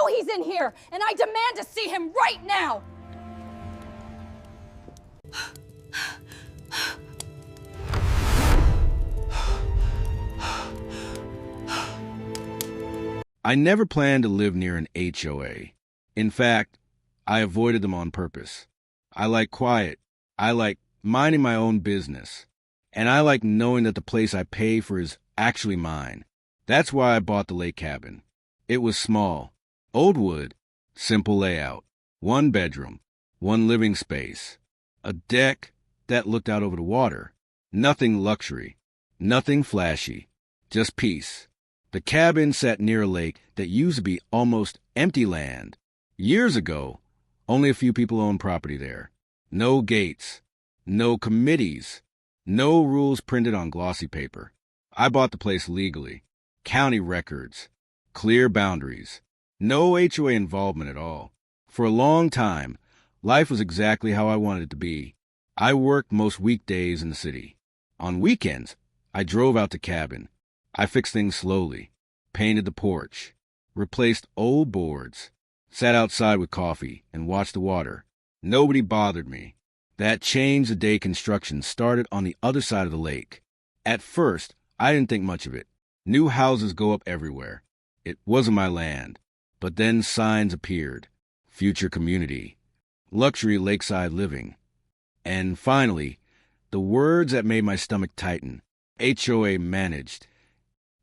know he's in here, and I demand to see him right now! I never planned to live near an HOA. In fact, I avoided them on purpose. I like quiet. I like minding my own business. And I like knowing that the place I pay for is actually mine. That's why I bought the lake cabin. It was small, old wood, simple layout, 1 bedroom, 1 living space, a deck that looked out over the water. Nothing luxury, nothing flashy, just peace. The cabin sat near a lake that used to be almost empty land. Years ago, only a few people owned property there. No gates, no committees, no rules printed on glossy paper. I bought the place legally. County records, clear boundaries, no HOA involvement at all. For a long time, life was exactly how I wanted it to be. I worked most weekdays in the city. On weekends, I drove out to cabin. I fixed things slowly, painted the porch, replaced old boards, sat outside with coffee and watched the water. Nobody bothered me. That changed the day construction started on the other side of the lake. At first, I didn't think much of it. New houses go up everywhere. It wasn't my land. But then signs appeared. Future community. Luxury lakeside living. And finally, the words that made my stomach tighten. HOA managed.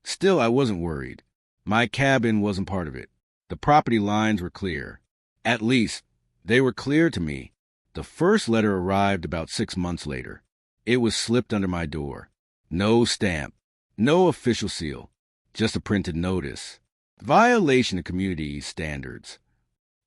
Still, I wasn't worried. My cabin wasn't part of it. The property lines were clear. At least, they were clear to me. The first letter arrived about 6 months later. It was slipped under my door. No stamp. No official seal. Just a printed notice. Violation of community standards.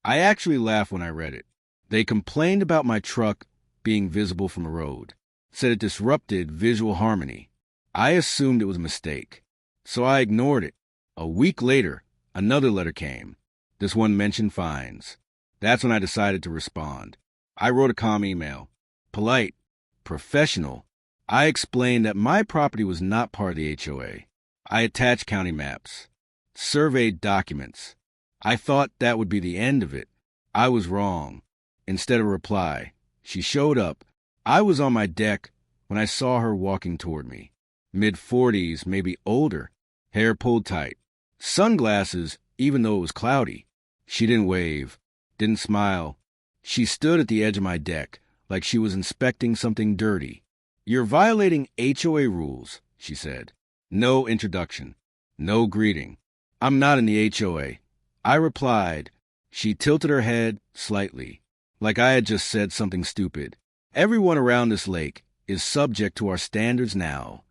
I actually laughed when I read it. They complained about my truck being visible from a road. Said it disrupted visual harmony. I assumed it was a mistake. So I ignored it. A week later, another letter came. This one mentioned fines. That's when I decided to respond. I wrote a calm email. Polite. Professional. I explained that my property was not part of the HOA. I attached county maps. Surveyed documents. I thought that would be the end of it. I was wrong. Instead of a reply, she showed up. I was on my deck when I saw her walking toward me. Mid-40s, maybe older. Hair pulled tight. Sunglasses, even though it was cloudy. She didn't wave. Didn't smile. She stood at the edge of my deck, like she was inspecting something dirty. "You're violating HOA rules," she said. No introduction. No greeting. "I'm not in the HOA." I replied. She tilted her head slightly, like I had just said something stupid. "Everyone around this lake is subject to our standards now."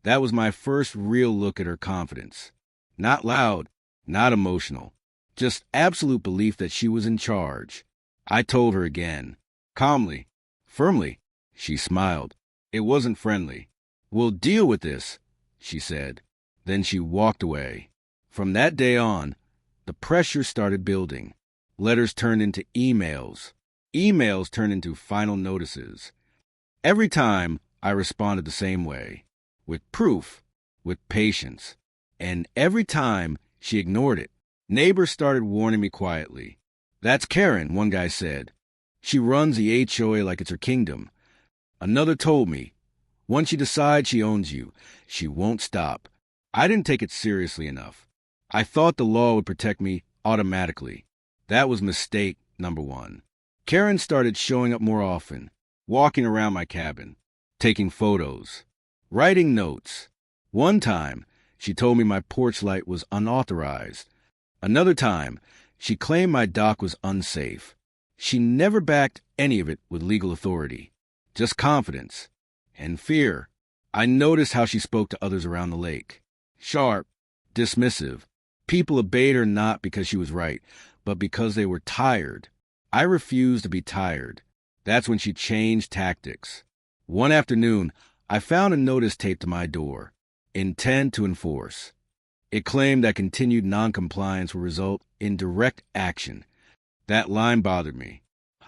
That was my first real look at her confidence. Not loud, not emotional, just absolute belief that she was in charge. I told her again, calmly, firmly. She smiled. It wasn't friendly. "We'll deal with this," she said. Then she walked away. From that day on, the pressure started building. Letters turned into emails. Emails turned into final notices. Every time, I responded the same way. With proof, with patience. And every time, she ignored it. Neighbors started warning me quietly. "That's Karen," one guy said. "She runs the HOA like it's her kingdom." Another told me, "Once she decides she owns you, she won't stop." I didn't take it seriously enough. I thought the law would protect me automatically. That was mistake number 1. Karen started showing up more often, walking around my cabin, taking photos, writing notes. One time, she told me my porch light was unauthorized. Another time, she claimed my dock was unsafe. She never backed any of it with legal authority. Just confidence and fear. I noticed how she spoke to others around the lake. Sharp, dismissive. People obeyed her not because she was right, but because they were tired. I refused to be tired. That's when she changed tactics. One afternoon, I found a notice taped to my door. Intend to enforce. It claimed that continued noncompliance would result in direct action. That line bothered me.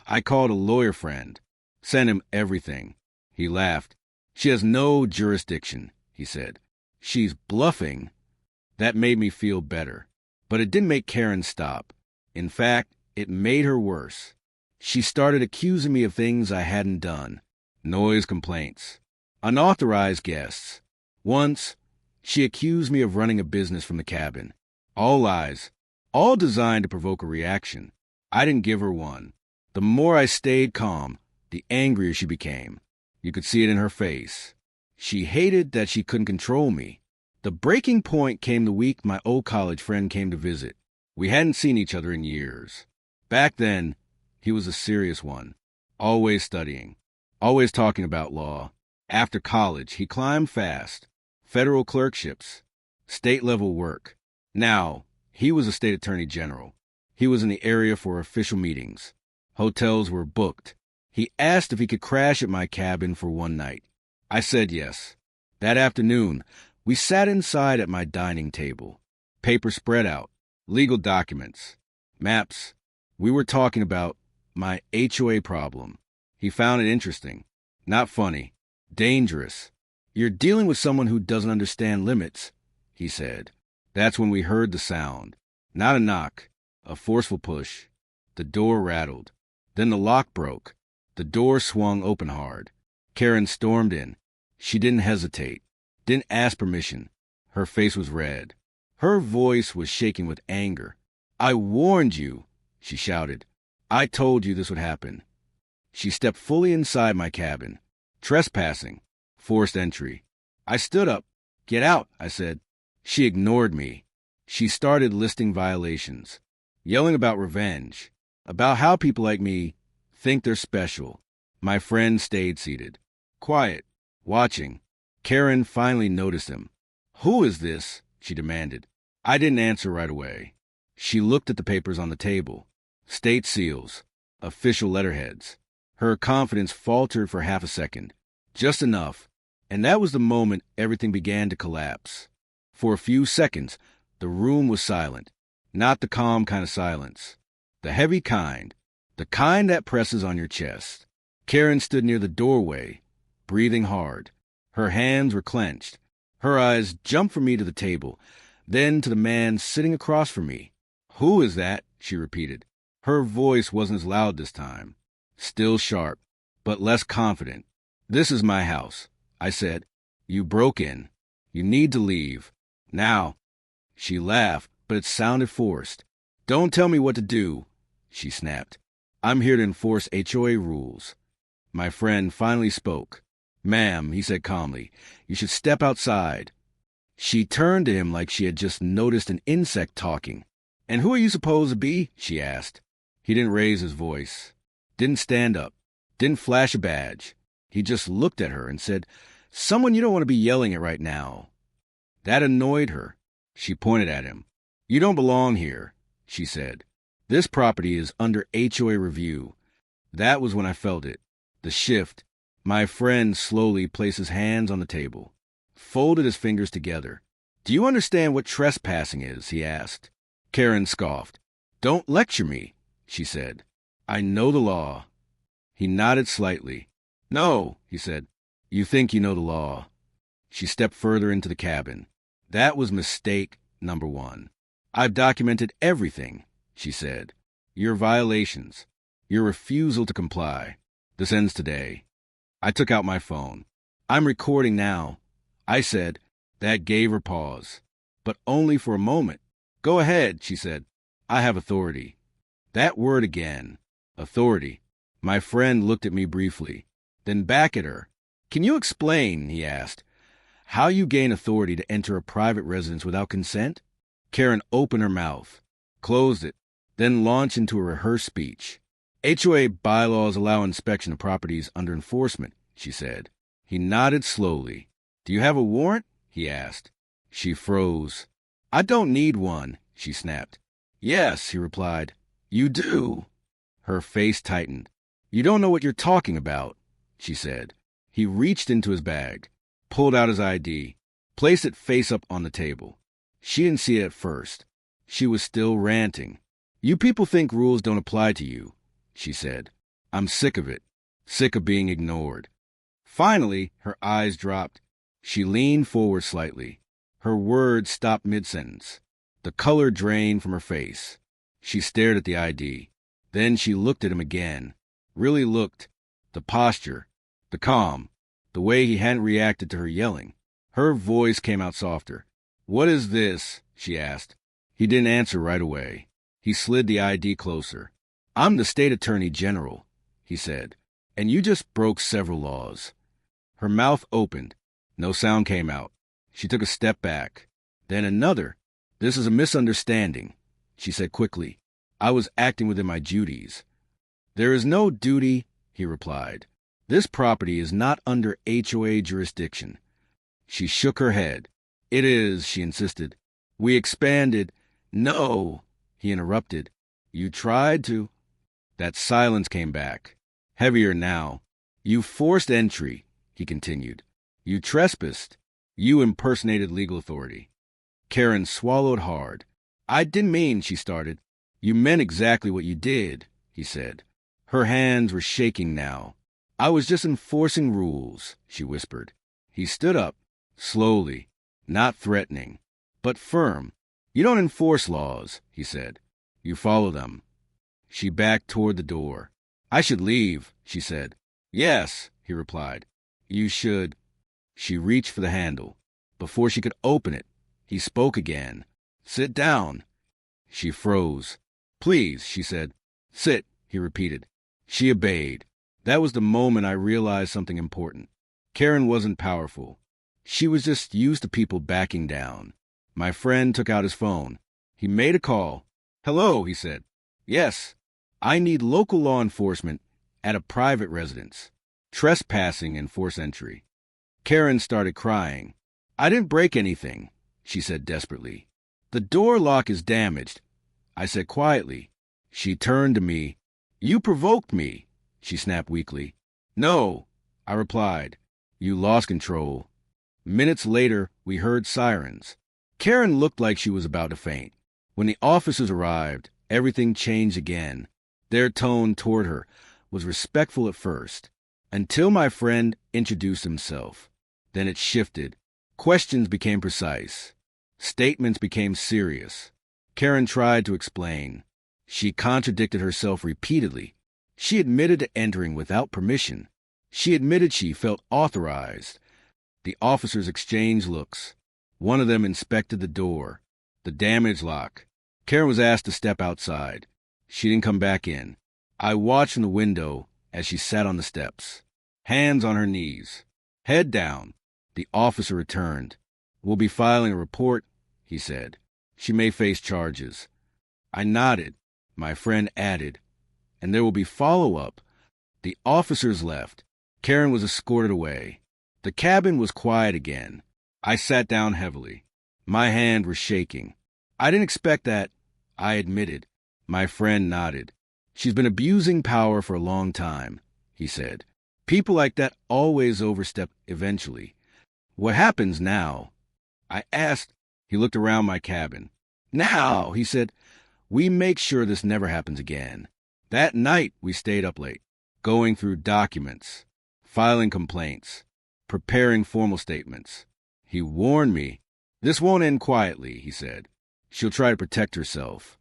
I called a lawyer friend. Sent him everything. He laughed. "She has no jurisdiction," he said. "She's bluffing." That made me feel better. But it didn't make Karen stop. In fact, it made her worse. She started accusing me of things I hadn't done. Noise complaints. Unauthorized guests. Once, she accused me of running a business from the cabin. All lies. All designed to provoke a reaction. I didn't give her one. The more I stayed calm, the angrier she became. You could see it in her face. She hated that she couldn't control me. The breaking point came the week my old college friend came to visit. We hadn't seen each other in years. Back then, he was a serious one, always studying, always talking about law. After college, he climbed fast. Federal clerkships, state-level work. Now, he was a state attorney general. He was in the area for official meetings. Hotels were booked. He asked if he could crash at my cabin for one night. I said yes. That afternoon, we sat inside at my dining table. Paper spread out, legal documents, maps. We were talking about my HOA problem. He found it interesting, not funny, dangerous. You're dealing with someone who doesn't understand limits, he said. That's when we heard the sound. Not a knock, a forceful push. The door rattled. Then the lock broke. The door swung open hard. Karen stormed in. She didn't hesitate, didn't ask permission. Her face was red. Her voice was shaking with anger. I warned you, she shouted. I told you this would happen. She stepped fully inside my cabin. Trespassing. Forced entry. I stood up. Get out, I said. She ignored me. She started listing violations, yelling about revenge, about how people like me think they're special. My friend stayed seated, quiet, watching. Karen finally noticed him. Who is this? She demanded. I didn't answer right away. She looked at the papers on the table. State seals, official letterheads. Her confidence faltered for half a second, just enough, and that was the moment everything began to collapse. For a few seconds, the room was silent, not the calm kind of silence, the heavy kind, the kind that presses on your chest. Karen stood near the doorway, breathing hard. Her hands were clenched. Her eyes jumped from me to the table, then to the man sitting across from me. Who is that? She repeated. Her voice wasn't as loud this time. Still sharp, but less confident. This is my house, I said. You broke in. You need to leave. Now. She laughed, but it sounded forced. Don't tell me what to do, she snapped. I'm here to enforce HOA rules. My friend finally spoke. Ma'am, he said calmly, you should step outside. She turned to him like she had just noticed an insect talking. And who are you supposed to be? She asked. He didn't raise his voice, didn't stand up, didn't flash a badge. He just looked at her and said, someone you don't want to be yelling at right now. That annoyed her. She pointed at him. You don't belong here, she said. This property is under HOA review. That was when I felt it. The shift. My friend slowly placed his hands on the table, folded his fingers together. Do you understand what trespassing is? He asked. Karen scoffed. Don't lecture me, she said. I know the law. He nodded slightly. No, he said. You think you know the law. She stepped further into the cabin. That was mistake number one. I've documented everything, she said. Your violations, your refusal to comply. This ends today. I took out my phone. I'm recording now. I said. That gave her pause. But only for a moment. Go ahead, she said. I have authority. That word again. Authority. My friend looked at me briefly, then back at her. Can you explain, he asked, how you gain authority to enter a private residence without consent? Karen opened her mouth, closed it, then launched into a rehearsed speech. HOA bylaws allow inspection of properties under enforcement, she said. He nodded slowly. Do you have a warrant? He asked. She froze. I don't need one, she snapped. Yes, he replied. You do. Her face tightened. You don't know what you're talking about, she said. He reached into his bag, pulled out his ID, placed it face up on the table. She didn't see it at first. She was still ranting. You people think rules don't apply to you, she said. I'm sick of it, sick of being ignored. Finally, her eyes dropped. She leaned forward slightly. Her words stopped mid-sentence. The color drained from her face. She stared at the ID. Then she looked at him again. Really looked. The posture. The calm. The way he hadn't reacted to her yelling. Her voice came out softer. "What is this?" she asked. He didn't answer right away. He slid the ID closer. "I'm the state attorney general," he said, "and you just broke several laws." Her mouth opened. No sound came out. She took a step back. Then another. "This is a misunderstanding," she said quickly. "I was acting within my duties." "There is no duty," he replied. "This property is not under HOA jurisdiction." She shook her head. "It is," she insisted. "We expanded." "No," he interrupted. "You tried to." That silence came back, heavier now. "You forced entry," he continued. "You trespassed. You impersonated legal authority." Karen swallowed hard. "I didn't mean," she started. "You meant exactly what you did," he said. Her hands were shaking now. "I was just enforcing rules," she whispered. He stood up, slowly, not threatening, but firm. "You don't enforce laws," he said. "You follow them." She backed toward the door. "I should leave," she said. "Yes," he replied. "You should." She reached for the handle. Before she could open it, he spoke again. "Sit down." She froze. "Please," she said. "Sit," he repeated. She obeyed. That was the moment I realized something important. Karen wasn't powerful. She was just used to people backing down. My friend took out his phone. He made a call. "Hello," he said. "Yes. I need local law enforcement at a private residence. Trespassing and forced entry." Karen started crying. "I didn't break anything," she said desperately. "The door lock is damaged," I said quietly. She turned to me. "You provoked me," she snapped weakly. "No," I replied. "You lost control." Minutes later, we heard sirens. Karen looked like she was about to faint. When the officers arrived, everything changed again. Their tone toward her was respectful at first, until my friend introduced himself. Then it shifted. Questions became precise. Statements became serious. Karen tried to explain. She contradicted herself repeatedly. She admitted to entering without permission. She admitted she felt authorized. The officers exchanged looks. One of them inspected the door, the damaged lock. Karen was asked to step outside. She didn't come back in. I watched from the window as she sat on the steps, hands on her knees, head down. The officer returned. "We'll be filing a report," he said. "She may face charges." I nodded. My friend added, "And there will be follow-up." The officers left. Karen was escorted away. The cabin was quiet again. I sat down heavily. My hand was shaking. "I didn't expect that," I admitted. My friend nodded. "She's been abusing power for a long time," he said. "People like that always overstep eventually. What happens now?" I asked. He looked around my cabin. "Now," he said, "we make sure this never happens again." That night, we stayed up late, going through documents, filing complaints, preparing formal statements. He warned me. "This won't end quietly," he said. "She'll try to protect herself."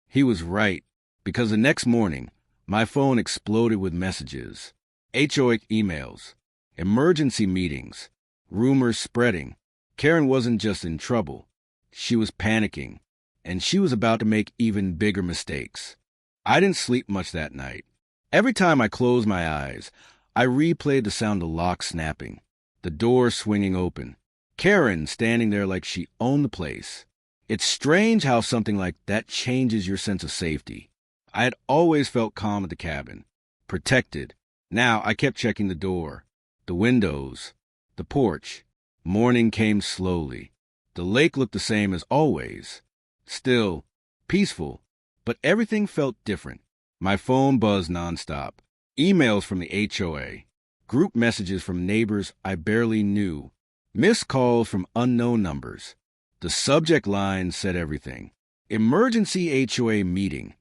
He was right, because the next morning, my phone exploded with messages, HOA emails, emergency meetings, rumors spreading. Karen wasn't just in trouble. She was panicking, and she was about to make even bigger mistakes. I didn't sleep much that night. Every time I closed my eyes, I replayed the sound of locks snapping, the door swinging open, Karen standing there like she owned the place. It's strange how something like that changes your sense of safety. I had always felt calm at the cabin, protected. Now I kept checking the door, the windows, the porch. Morning came slowly. The lake looked the same as always. Still, peaceful, but everything felt different. My phone buzzed nonstop. Emails from the HOA, group messages from neighbors I barely knew, missed calls from unknown numbers. The subject line said everything. Emergency HOA meeting.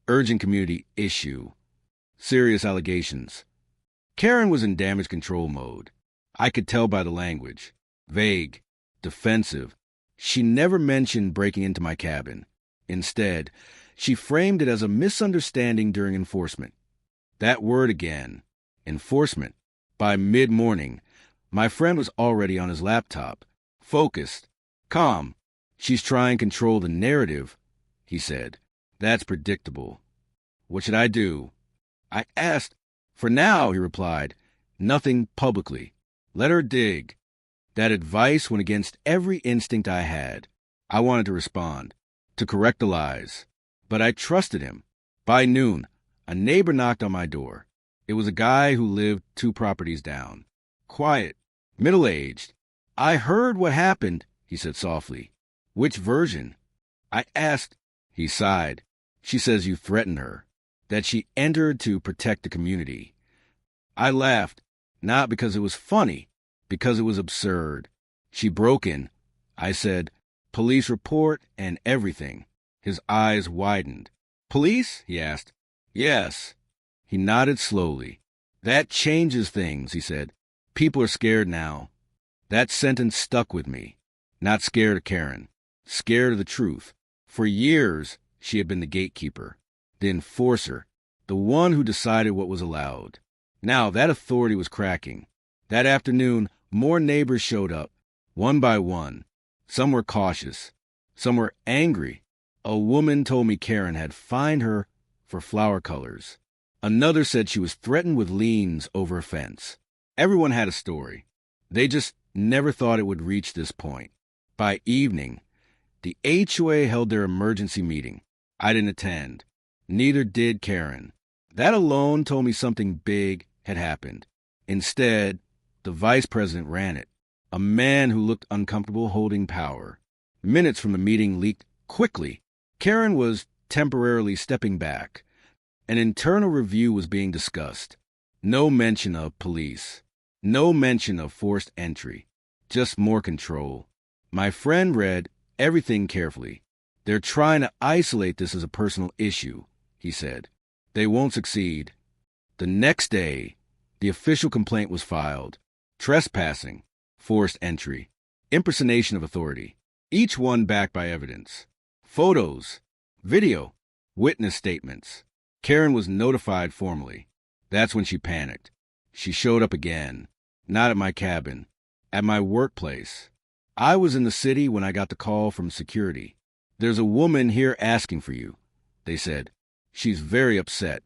Urgent community issue. Serious allegations. Karen was in damage control mode. I could tell by the language. Vague. Defensive. She never mentioned breaking into my cabin. Instead, she framed it as a misunderstanding during enforcement. That word again, enforcement. By mid-morning, my friend was already on his laptop, focused, calm. She's trying to control the narrative, he said. That's predictable. What should I do? I asked. For now, he replied, nothing publicly. Let her dig. That advice went against every instinct I had. I wanted to respond, to correct the lies. But I trusted him. By noon, a neighbor knocked on my door. It was a guy who lived 2 properties down. Quiet, middle-aged. I heard what happened, he said softly. Which version? I asked. He sighed. She says you threatened her, that she entered to protect the community. I laughed, not because it was funny, because it was absurd. She broke in. I said, police report and everything. His eyes widened. Police? He asked. Yes. He nodded slowly. That changes things, he said. People are scared now. That sentence stuck with me. Not scared of Karen. Scared of the truth. For years, she had been the gatekeeper, the enforcer, the one who decided what was allowed. Now that authority was cracking. That afternoon, more neighbors showed up, one by one. Some were cautious. Some were angry. A woman told me Karen had fined her for flower colors. Another said she was threatened with liens over a fence. Everyone had a story. They just never thought it would reach this point. By evening, the HOA held their emergency meeting. I didn't attend. Neither did Karen. That alone told me something big had happened. Instead, the vice president ran it, a man who looked uncomfortable holding power. Minutes from the meeting leaked quickly. Karen was temporarily stepping back. An internal review was being discussed. No mention of police. No mention of forced entry. Just more control. My friend read everything carefully. They're trying to isolate this as a personal issue, he said. They won't succeed. The next day, the official complaint was filed. Trespassing, forced entry, impersonation of authority, each one backed by evidence. Photos, video, witness statements. Karen was notified formally. That's when she panicked. She showed up again, not at my cabin, at my workplace. I was in the city when I got the call from security. There's a woman here asking for you, they said. She's very upset.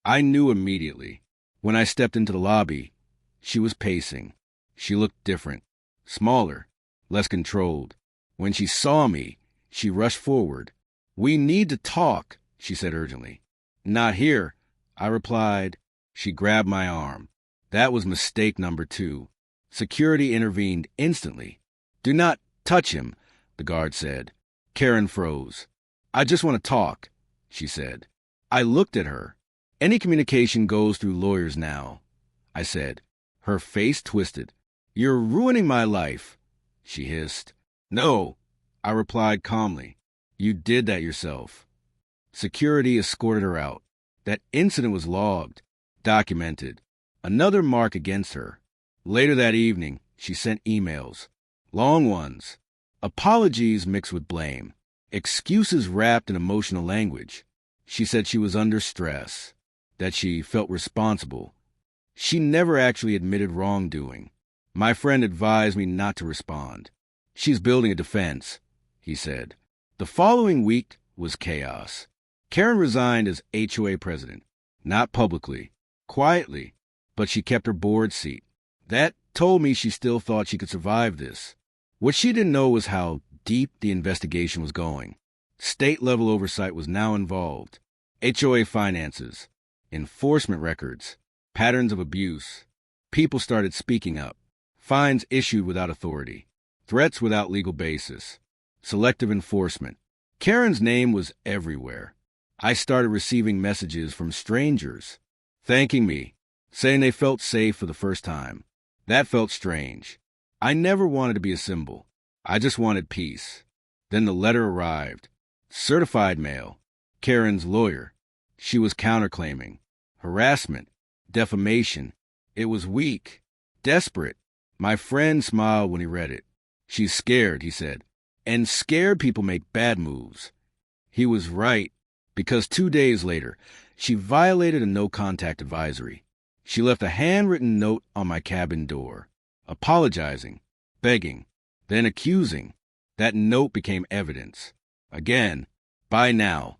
I knew immediately. When I stepped into the lobby, she was pacing. She looked different, smaller, less controlled. When she saw me, she rushed forward. We need to talk, she said urgently. Not here, I replied. She grabbed my arm. That was mistake number 2. Security intervened instantly. Do not touch him, the guard said. Karen froze. I just want to talk, she said. I looked at her. Any communication goes through lawyers now, I said. Her face twisted. You're ruining my life, she hissed. No, I replied calmly. You did that yourself. Security escorted her out. That incident was logged, documented. Another mark against her. Later that evening, she sent emails. Long ones. Apologies mixed with blame. Excuses wrapped in emotional language. She said she was under stress, that she felt responsible. She never actually admitted wrongdoing. My friend advised me not to respond. She's building a defense, he said. The following week was chaos. Karen resigned as HOA president. Not publicly, quietly, but she kept her board seat. That told me she still thought she could survive this. What she didn't know was how deep the investigation was going. State-level oversight was now involved. HOA finances, enforcement records, patterns of abuse. People started speaking up. Fines issued without authority. Threats without legal basis. Selective enforcement. Karen's name was everywhere. I started receiving messages from strangers, thanking me, saying they felt safe for the first time. That felt strange. I never wanted to be a symbol. I just wanted peace. Then the letter arrived. Certified mail. Karen's lawyer. She was counterclaiming. Harassment. Defamation. It was weak. Desperate. My friend smiled when he read it. She's scared, he said. And scared people make bad moves. He was right, because 2 days later, she violated a no-contact advisory. She left a handwritten note on my cabin door, apologizing, begging, then accusing. That note became evidence. Again, by now,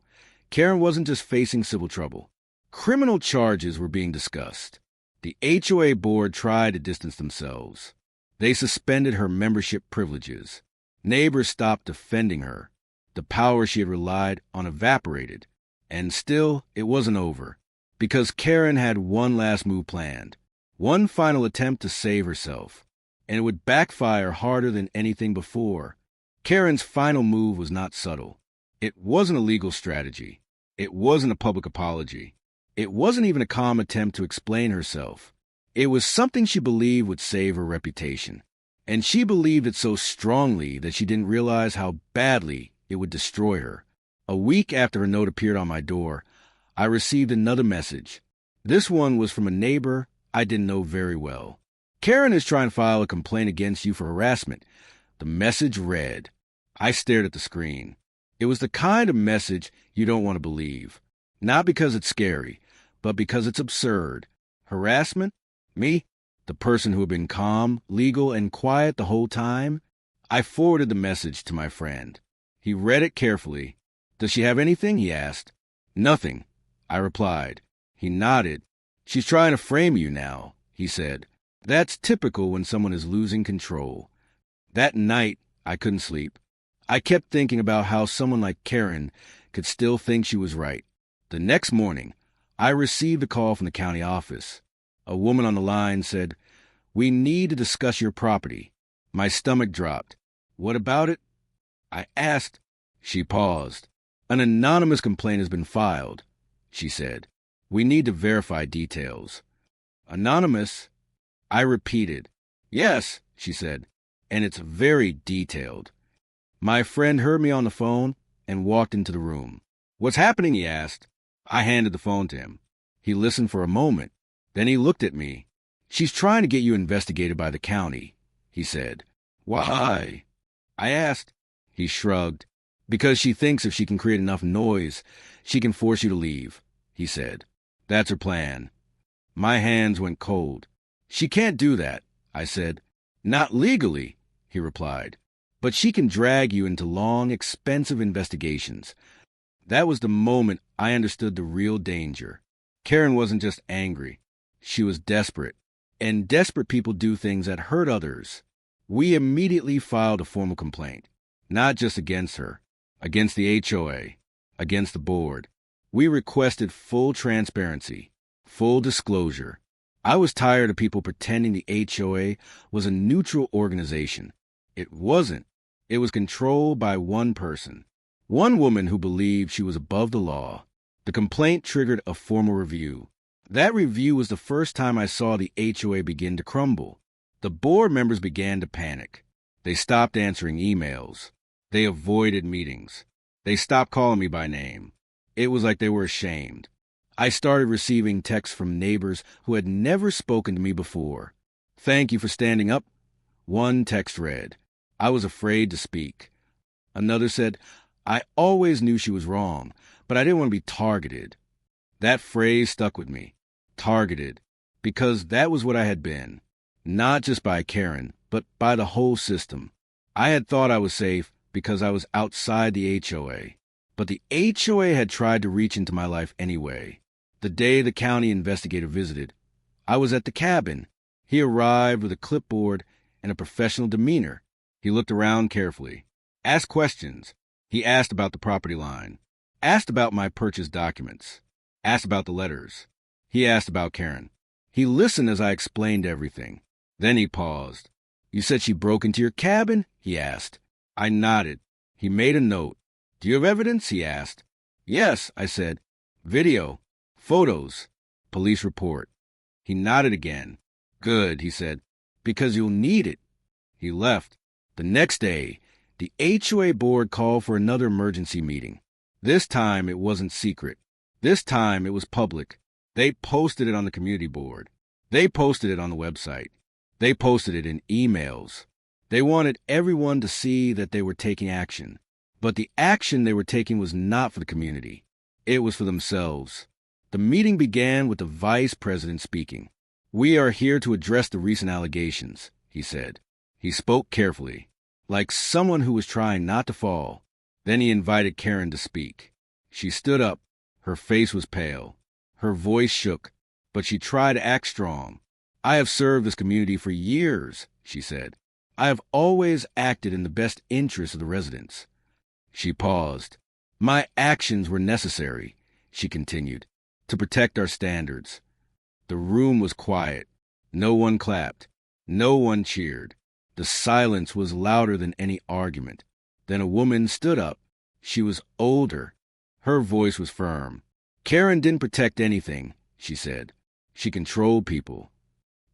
Karen wasn't just facing civil trouble. Criminal charges were being discussed. The HOA board tried to distance themselves. They suspended her membership privileges. Neighbors stopped defending her. The power she had relied on evaporated. And still, it wasn't over. Because Karen had one last move planned. One final attempt to save herself. And it would backfire harder than anything before. Karen's final move was not subtle. It wasn't a legal strategy. It wasn't a public apology. It wasn't even a calm attempt to explain herself. It was something she believed would save her reputation. And she believed it so strongly that she didn't realize how badly it would destroy her. A week after her note appeared on my door, I received another message. This one was from a neighbor I didn't know very well. Karen is trying to file a complaint against you for harassment. The message read. I stared at the screen. It was the kind of message you don't want to believe. Not because it's scary, but because it's absurd. Harassment? Me? The person who had been calm, legal, and quiet the whole time? I forwarded the message to my friend. He read it carefully. Does she have anything? He asked. Nothing, I replied. He nodded. She's trying to frame you now, he said. That's typical when someone is losing control. That night, I couldn't sleep. I kept thinking about how someone like Karen could still think she was right. The next morning, I received a call from the county office. A woman on the line said, "We need to discuss your property." My stomach dropped. What about it? I asked. She paused. An anonymous complaint has been filed, she said. We need to verify details. Anonymous? I repeated. Yes, she said, and it's very detailed. My friend heard me on the phone and walked into the room. What's happening? He asked. I handed the phone to him. He listened for a moment. Then he looked at me. She's trying to get you investigated by the county, he said. Why? I asked. He shrugged. Because she thinks if she can create enough noise, she can force you to leave, he said. That's her plan. My hands went cold. She can't do that, I said. Not legally, he replied. But she can drag you into long, expensive investigations. That was the moment I understood the real danger. Karen wasn't just angry. She was desperate. And desperate people do things that hurt others. We immediately filed a formal complaint. Not just against her. Against the HOA. Against the board. We requested full transparency. Full disclosure. I was tired of people pretending the HOA was a neutral organization. It wasn't. It was controlled by one person. One woman who believed she was above the law. The complaint triggered a formal review. That review was the first time I saw the HOA begin to crumble. The board members began to panic. They stopped answering emails. They avoided meetings. They stopped calling me by name. It was like they were ashamed. I started receiving texts from neighbors who had never spoken to me before. Thank you for standing up. One text read, I was afraid to speak. Another said, I always knew she was wrong, but I didn't want to be targeted. That phrase stuck with me. Targeted. Because that was what I had been. Not just by Karen, but by the whole system. I had thought I was safe because I was outside the HOA. But the HOA had tried to reach into my life anyway. The day the county investigator visited, I was at the cabin. He arrived with a clipboard and a professional demeanor. He looked around carefully. Asked questions. He asked about the property line. Asked about my purchase documents. Asked about the letters. He asked about Karen. He listened as I explained everything. Then he paused. You said she broke into your cabin? He asked. I nodded. He made a note. Do you have evidence? He asked. Yes, I said. Video. Photos. Police report. He nodded again. Good, he said. Because you'll need it. He left. The next day, the HOA board called for another emergency meeting. This time it wasn't secret. This time it was public. They posted it on the community board. They posted it on the website. They posted it in emails. They wanted everyone to see that they were taking action. But the action they were taking was not for the community. It was for themselves. The meeting began with the vice president speaking. "We are here to address the recent allegations," he said. He spoke carefully, like someone who was trying not to fall. Then he invited Karen to speak. She stood up. Her face was pale. Her voice shook, but she tried to act strong. "I have served this community for years," she said. "I have always acted in the best interest of the residents." She paused. "My actions were necessary," she continued, "to protect our standards." The room was quiet. No one clapped. No one cheered. The silence was louder than any argument. Then a woman stood up. She was older. Her voice was firm. "Karen didn't protect anything," she said. "She controlled people."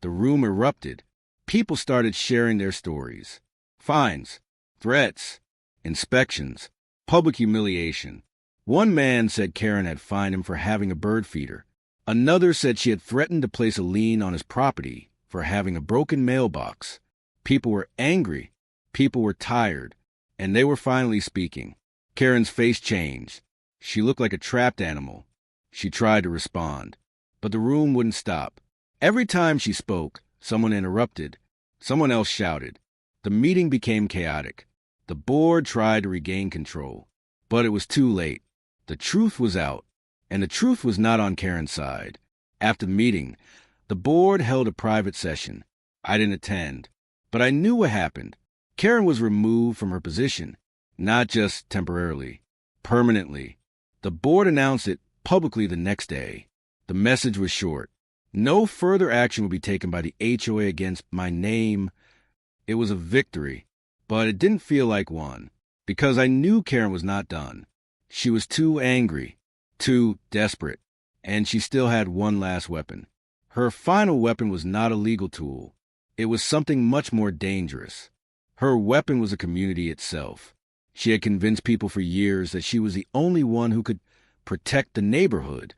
The room erupted. People started sharing their stories. Fines, threats, inspections, public humiliation. One man said Karen had fined him for having a bird feeder. Another said she had threatened to place a lien on his property for having a broken mailbox. People were angry. People were tired. And they were finally speaking. Karen's face changed. She looked like a trapped animal. She tried to respond, but the room wouldn't stop. Every time she spoke, someone interrupted. Someone else shouted. The meeting became chaotic. The board tried to regain control, but it was too late. The truth was out, and the truth was not on Karen's side. After the meeting, the board held a private session. I didn't attend, but I knew what happened. Karen was removed from her position, not just temporarily, permanently. The board announced it publicly the next day. The message was short. No further action would be taken by the HOA against my name. It was a victory, but it didn't feel like one, because I knew Karen was not done. She was too angry, too desperate, and she still had one last weapon. Her final weapon was not a legal tool. It was something much more dangerous. Her weapon was a community itself. She had convinced people for years that she was the only one who could protect the neighborhood.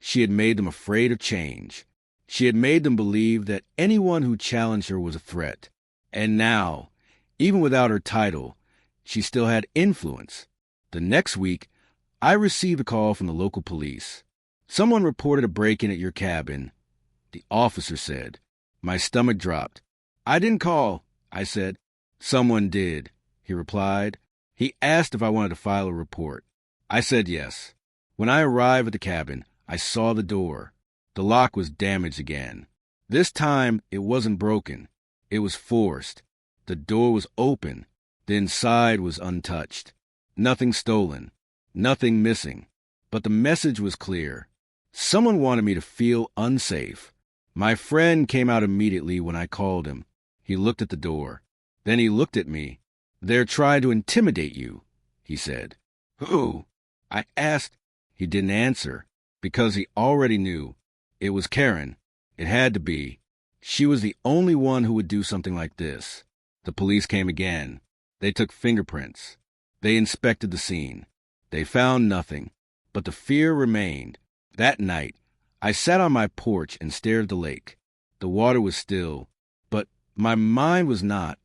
She had made them afraid of change. She had made them believe that anyone who challenged her was a threat. And now, even without her title, she still had influence. The next week, I received a call from the local police. "Someone reported a break-in at your cabin," the officer said. My stomach dropped. "I didn't call," I said. "Someone did," he replied. He asked if I wanted to file a report. I said yes. When I arrived at the cabin, I saw the door. The lock was damaged again. This time, it wasn't broken. It was forced. The door was open. The inside was untouched. Nothing stolen. Nothing missing. But the message was clear. Someone wanted me to feel unsafe. My friend came out immediately when I called him. He looked at the door. Then he looked at me. "They're trying to intimidate you," he said. "Who?" I asked. He didn't answer, because he already knew. It was Karen. It had to be. She was the only one who would do something like this. The police came again. They took fingerprints. They inspected the scene. They found nothing, but the fear remained. That night, I sat on my porch and stared at the lake. The water was still, but my mind was not.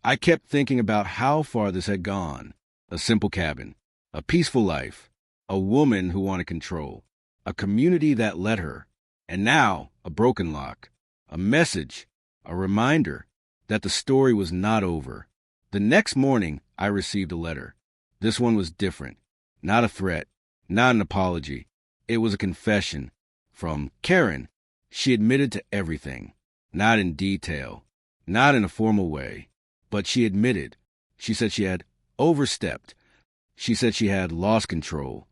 I kept thinking about how far this had gone. A simple cabin, a peaceful life, a woman who wanted control, a community that let her, and now a broken lock, a message, a reminder that the story was not over. The next morning, I received a letter. This one was different. Not a threat, not an apology. It was a confession from Karen. She admitted to everything, not in detail, not in a formal way, but she admitted. She said she had overstepped. She said she had lost control.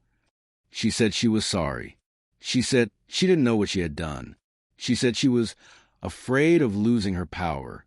She said she was sorry. She said she didn't know what she had done. She said she was afraid of losing her power.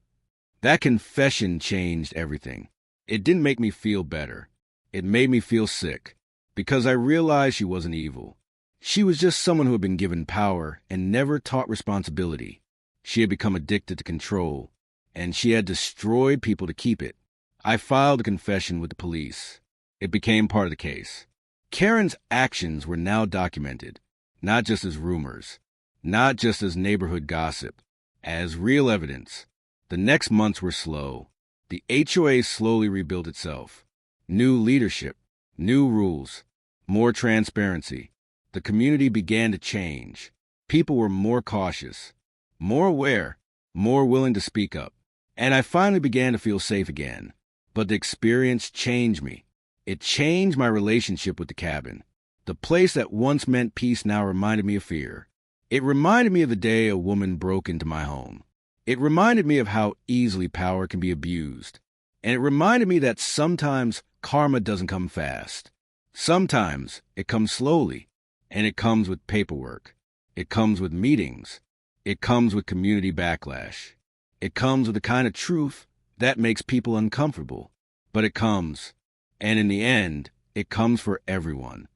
That confession changed everything. It didn't make me feel better. It made me feel sick, because I realized she wasn't evil. She was just someone who had been given power and never taught responsibility. She had become addicted to control, and she had destroyed people to keep it. I filed a confession with the police. It became part of the case. Karen's actions were now documented, not just as rumors, not just as neighborhood gossip, as real evidence. The next months were slow. The HOA slowly rebuilt itself. New leadership, new rules, more transparency. The community began to change. People were more cautious, more aware, more willing to speak up. And I finally began to feel safe again. But the experience changed me. It changed my relationship with the cabin. The place that once meant peace now reminded me of fear. It reminded me of the day a woman broke into my home. It reminded me of how easily power can be abused. And it reminded me that sometimes karma doesn't come fast. Sometimes it comes slowly, and it comes with paperwork. It comes with meetings. It comes with community backlash. It comes with the kind of truth that makes people uncomfortable. But it comes, and in the end, it comes for everyone.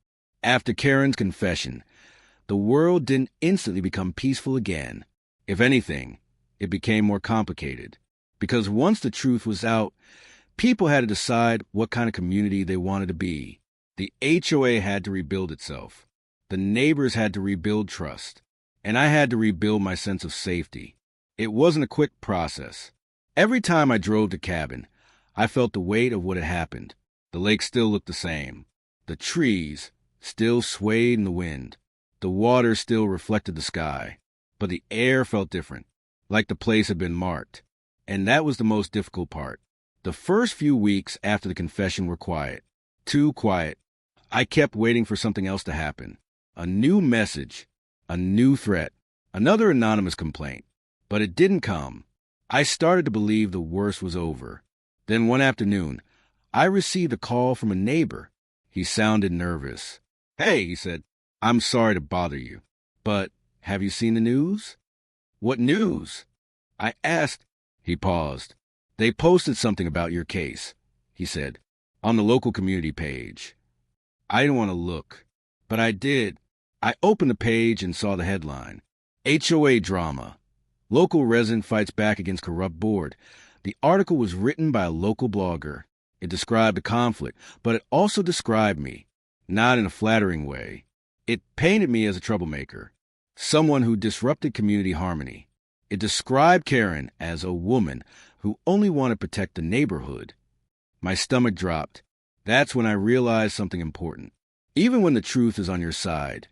After Karen's confession, the world didn't instantly become peaceful again. If anything, it became more complicated. Because once the truth was out, people had to decide what kind of community they wanted to be. The HOA had to rebuild itself. The neighbors had to rebuild trust. And I had to rebuild my sense of safety. It wasn't a quick process. Every time I drove the cabin, I felt the weight of what had happened. The lake still looked the same. The trees still swayed in the wind. The water still reflected the sky. But the air felt different, like the place had been marked. And that was the most difficult part. The first few weeks after the confession were quiet. Too quiet. I kept waiting for something else to happen. A new message. A new threat. Another anonymous complaint. But it didn't come. I started to believe the worst was over. Then one afternoon, I received a call from a neighbor. He sounded nervous. "Hey," he said, "I'm sorry to bother you, but have you seen the news?" "What news?" I asked. He paused. "They posted something about your case," he said, "on the local community page." I didn't want to look, but I did. I opened the page and saw the headline. HOA drama. Local resident fights back against corrupt board. The article was written by a local blogger. It described the conflict, but it also described me, not in a flattering way. It painted me as a troublemaker, someone who disrupted community harmony. It described Karen as a woman who only wanted to protect the neighborhood. My stomach dropped. That's when I realized something important. Even when the truth is on your side,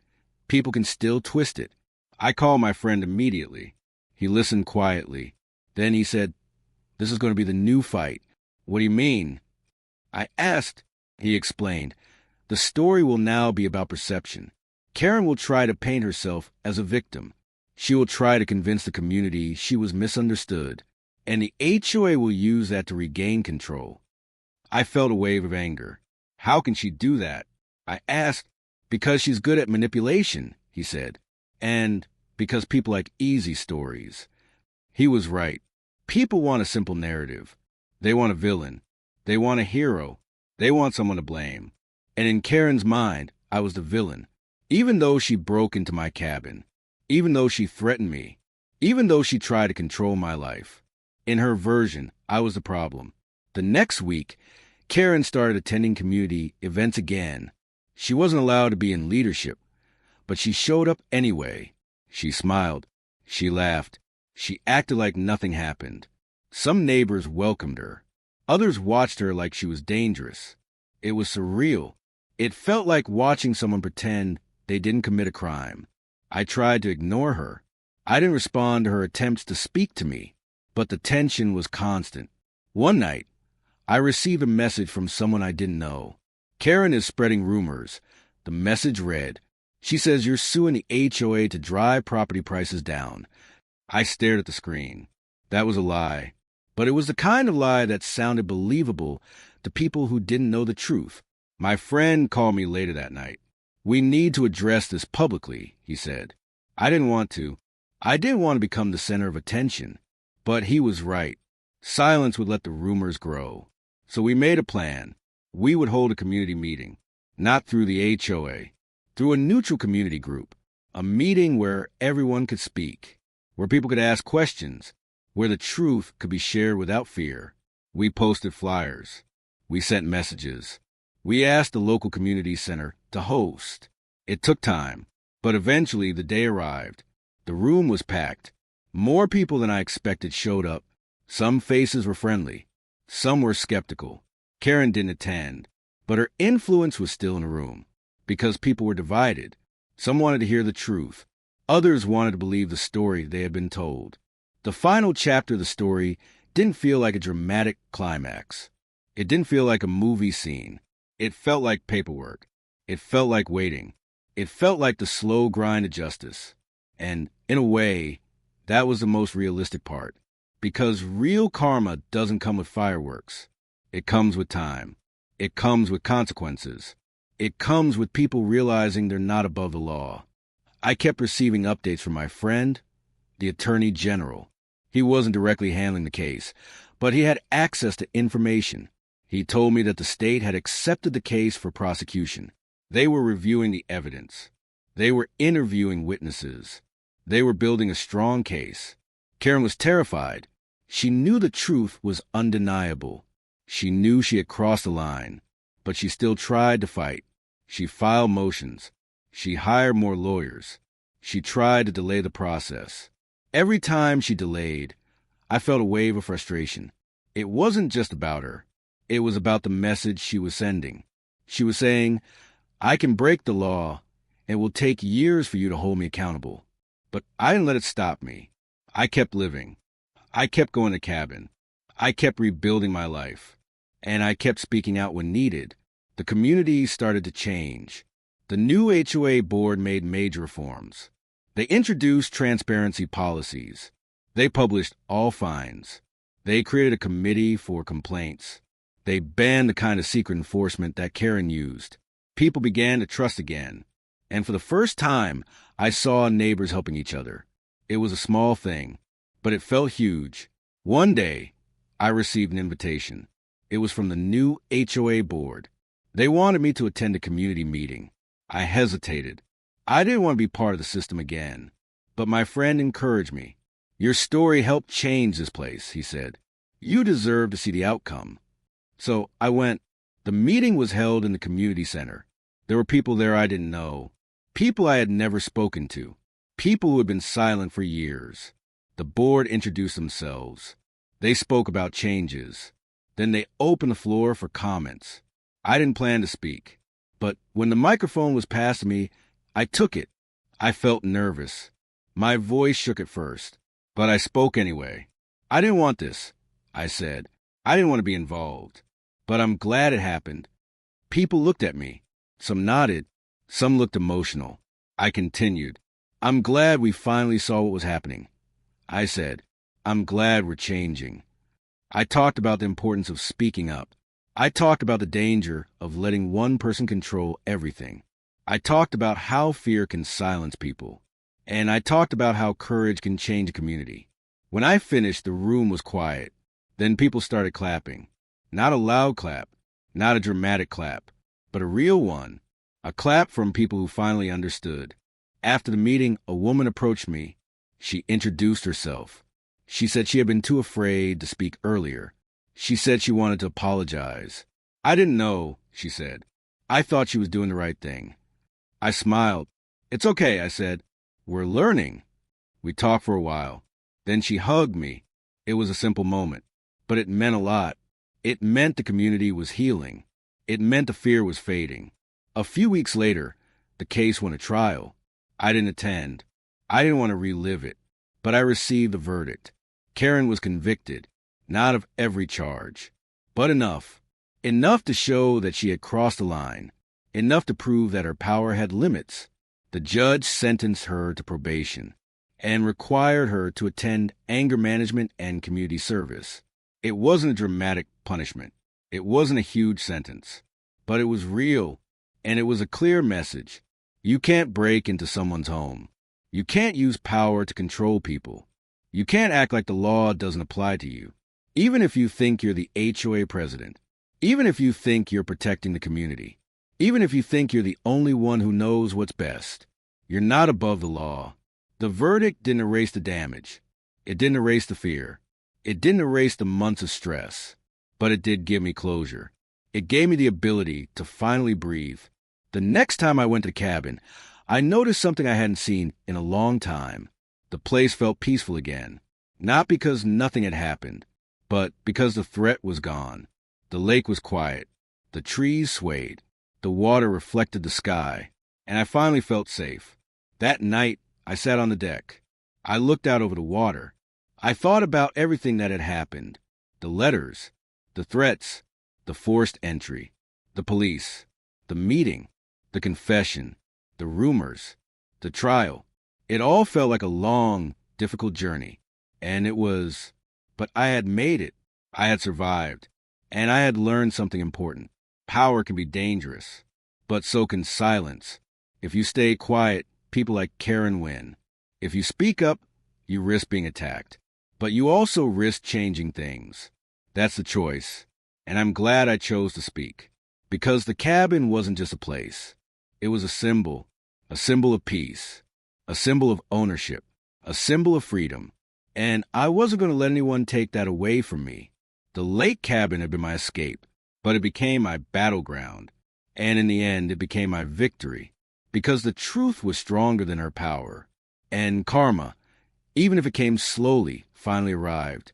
people can still twist it. I called my friend immediately. He listened quietly. Then he said, "This is going to be the new fight." "What do you mean?" I asked. He explained. "The story will now be about perception. Karen will try to paint herself as a victim. She will try to convince the community she was misunderstood. And the HOA will use that to regain control." I felt a wave of anger. "How can she do that?" I asked. "Because she's good at manipulation," he said. "And because people like easy stories." He was right. People want a simple narrative. They want a villain. They want a hero. They want someone to blame. And in Karen's mind, I was the villain. Even though she broke into my cabin. Even though she threatened me. Even though she tried to control my life. In her version, I was the problem. The next week, Karen started attending community events again. She wasn't allowed to be in leadership, but she showed up anyway. She smiled. She laughed. She acted like nothing happened. Some neighbors welcomed her. Others watched her like she was dangerous. It was surreal. It felt like watching someone pretend they didn't commit a crime. I tried to ignore her. I didn't respond to her attempts to speak to me, but the tension was constant. One night, I received a message from someone I didn't know. "Karen is spreading rumors." The message read, "She says you're suing the HOA to drive property prices down." I stared at the screen. That was a lie. But it was the kind of lie that sounded believable to people who didn't know the truth. My friend called me later that night. "We need to address this publicly," he said. I didn't want to. I didn't want to become the center of attention. But he was right. Silence would let the rumors grow. So we made a plan. We would hold a community meeting, not through the HOA, through a neutral community group, a meeting where everyone could speak, where people could ask questions, where the truth could be shared without fear. We posted flyers. We sent messages. We asked the local community center to host. It took time, but eventually the day arrived. The room was packed. More people than I expected showed up. Some faces were friendly. Some were skeptical. Karen didn't attend. But her influence was still in the room, because people were divided. Some wanted to hear the truth. Others wanted to believe the story they had been told. The final chapter of the story didn't feel like a dramatic climax. It didn't feel like a movie scene. It felt like paperwork. It felt like waiting. It felt like the slow grind of justice. And, in a way, that was the most realistic part. Because real karma doesn't come with fireworks. It comes with time. It comes with consequences. It comes with people realizing they're not above the law. I kept receiving updates from my friend, the Attorney General. He wasn't directly handling the case, but he had access to information. He told me that the state had accepted the case for prosecution. They were reviewing the evidence. They were interviewing witnesses. They were building a strong case. Karen was terrified. She knew the truth was undeniable. She knew she had crossed the line, but she still tried to fight. She filed motions. She hired more lawyers. She tried to delay the process. Every time she delayed, I felt a wave of frustration. It wasn't just about her. It was about the message she was sending. She was saying, I can break the law. It will take years for you to hold me accountable. But I didn't let it stop me. I kept living. I kept going to cabin. I kept rebuilding my life. And I kept speaking out when needed. The community started to change. The new HOA board made major reforms. They introduced transparency policies. They published all fines. They created a committee for complaints. They banned the kind of secret enforcement that Karen used. People began to trust again. And for the first time, I saw neighbors helping each other. It was a small thing, but it felt huge. One day, I received an invitation. It was from the new HOA board. They wanted me to attend a community meeting. I hesitated. I didn't want to be part of the system again. But my friend encouraged me. Your story helped change this place, he said. You deserve to see the outcome. So I went. The meeting was held in the community center. There were people there I didn't know. People I had never spoken to. People who had been silent for years. The board introduced themselves. They spoke about changes. Then they opened the floor for comments. I didn't plan to speak. But when the microphone was passed to me, I took it. I felt nervous. My voice shook at first, but I spoke anyway. I didn't want this, I said. I didn't want to be involved. But I'm glad it happened. People looked at me. Some nodded. Some looked emotional. I continued. I'm glad we finally saw what was happening. I said, I'm glad we're changing. I talked about the importance of speaking up. I talked about the danger of letting one person control everything. I talked about how fear can silence people. And I talked about how courage can change a community. When I finished, the room was quiet. Then people started clapping. Not a loud clap, not a dramatic clap, but a real one. A clap from people who finally understood. After the meeting, a woman approached me. She introduced herself. She said she had been too afraid to speak earlier. She said she wanted to apologize. I didn't know, she said. I thought she was doing the right thing. I smiled. It's okay, I said. We're learning. We talked for a while. Then she hugged me. It was a simple moment, but it meant a lot. It meant the community was healing. It meant the fear was fading. A few weeks later, the case went to trial. I didn't attend. I didn't want to relive it, but I received the verdict. Karen was convicted, not of every charge, but enough. Enough to show that she had crossed the line. Enough to prove that her power had limits. The judge sentenced her to probation and required her to attend anger management and community service. It wasn't a dramatic punishment. It wasn't a huge sentence, but it was real, and it was a clear message. You can't break into someone's home. You can't use power to control people. You can't act like the law doesn't apply to you. Even if you think you're the HOA president. Even if you think you're protecting the community. Even if you think you're the only one who knows what's best. You're not above the law. The verdict didn't erase the damage. It didn't erase the fear. It didn't erase the months of stress. But it did give me closure. It gave me the ability to finally breathe. The next time I went to the cabin, I noticed something I hadn't seen in a long time. The place felt peaceful again. Not because nothing had happened, but because the threat was gone. The lake was quiet. The trees swayed. The water reflected the sky, and I finally felt safe. That night, I sat on the deck. I looked out over the water. I thought about everything that had happened. The letters, the threats, the forced entry, the police, the meeting, the confession, the rumors, the trial. It all felt like a long, difficult journey. And it was... But I had made it. I had survived. And I had learned something important. Power can be dangerous, but so can silence. If you stay quiet, people like Karen win. If you speak up, you risk being attacked. But you also risk changing things. That's the choice. And I'm glad I chose to speak. Because the cabin wasn't just a place. It was a symbol of peace, a symbol of ownership, a symbol of freedom. And I wasn't going to let anyone take that away from me. The lake cabin had been my escape, but it became my battleground. And in the end, it became my victory. Because the truth was stronger than her power. And karma, even if it came slowly, finally arrived.